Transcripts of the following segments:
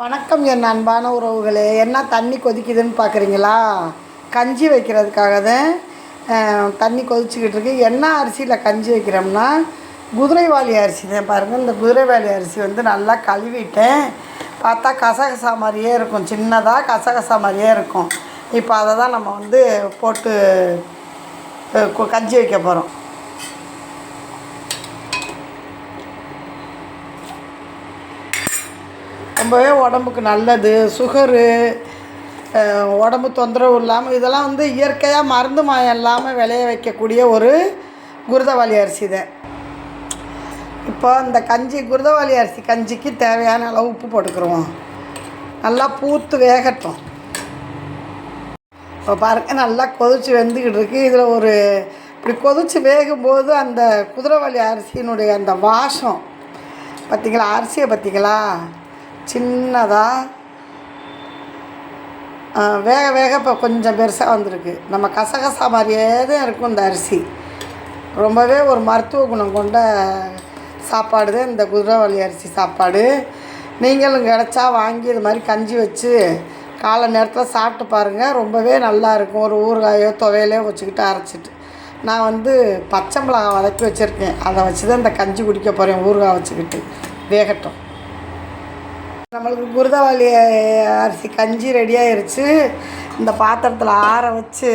வணக்கம் என் அன்பான உறவுகளே. என்ன தண்ணி கொதிக்குதுன்னு பார்க்குறீங்களா? கஞ்சி வைக்கிறதுக்காக தான் தண்ணி கொதிச்சுக்கிட்டு இருக்கு. என்ன அரிசியில் கஞ்சி வைக்கிறோம்னா குதிரைவாலி அரிசி தான். பாருங்கள், இந்த குதிரைவாலி அரிசி வந்து நல்லா கழுவிட்டேன். பார்த்தா கசகசா மாதிரியே இருக்கும், சின்னதாக கசகசா மாதிரியே இருக்கும். இப்போ அதை தான் நம்ம வந்து போட்டு கஞ்சி வைக்க போகிறோம். ரொம்பவே உடம்புக்கு நல்லது. சுகரு, உடம்பு தொந்தரவு இல்லாமல், இதெல்லாம் வந்து இயற்கையாக மருந்து மாயம் இல்லாமல் விளைய வைக்கக்கூடிய ஒரு குருதவாலி அரிசி தான். இப்போ இந்த கஞ்சி, குருதவாலி அரிசி கஞ்சிக்கு தேவையான அளவு உப்பு போட்டுக்கிறோம். நல்லா பூத்து வேகட்டும். இப்போ பாருங்கள், நல்லா கொதித்து வெந்துக்கிட்டு இருக்குது. இதில் ஒரு இப்படி கொதித்து வேகும்போது அந்த குதிரைவாலி அரிசியினுடைய அந்த வாசம் பார்த்திங்களா? அரிசியை பார்த்திங்களா? சின்னதாக வேக வேக இப்போ கொஞ்சம் பெருசாக வந்திருக்கு. நம்ம கசகசா மாதிரியே தான் இருக்கும் இந்த அரிசி. ரொம்பவே ஒரு மருத்துவ குணம் கொண்ட சாப்பாடு தான் இந்த குதிரைவாலி அரிசி சாப்பாடு. நீங்களும் கிடச்சா வாங்கி இது மாதிரி கஞ்சி வச்சு காலை நேரத்தில் சாப்பிட்டு பாருங்கள். ரொம்பவே நல்லாயிருக்கும். ஒரு ஊறுகாயோ துவையிலையோ வச்சுக்கிட்டு அரைச்சிட்டு. நான் வந்து பச்சை மிளகாய் வதக்கி வச்சுருக்கேன். அதை வச்சு தான் இந்த கஞ்சி குடிக்க போகிறேன். ஊறுகாய் வச்சுக்கிட்டு வேகட்டும். நம்மளுக்கு குருதவாலி அரிசி கஞ்சி ரெடி ஆயிடுச்சு. இந்த பாத்திரத்தில் ஆற வச்சு,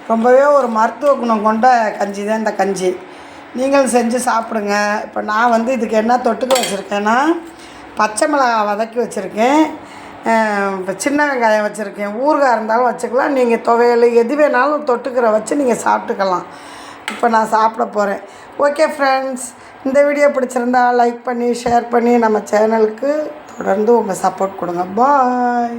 ரொம்பவே ஒரு மருத்துவ குணம் கொண்ட கஞ்சி தான் இந்த கஞ்சி. நீங்களும் செஞ்சு சாப்பிடுங்க. இப்போ நான் வந்து இதுக்கு என்ன தொட்டுக்க வச்சுருக்கேன்னா, பச்சை மிளகாய் வதக்கி வச்சுருக்கேன், சின்ன வெங்காயம் வச்சுருக்கேன். ஊறுகாய் இருந்தாலும் வச்சுக்கலாம், நீங்கள் துவையல் எது வேணாலும் தொட்டுக்கிற வச்சு நீங்கள் சாப்பிட்டுக்கலாம். இப்போ நான் சாப்பிட போகிறேன். ஓகே ஃப்ரெண்ட்ஸ், இந்த வீடியோ பிடிச்சிருந்தா லைக் பண்ணி ஷேர் பண்ணி நம்ம சேனலுக்கு தொடர்ந்து உங்கள் சப்போர்ட் கொடுங்க. பாய்.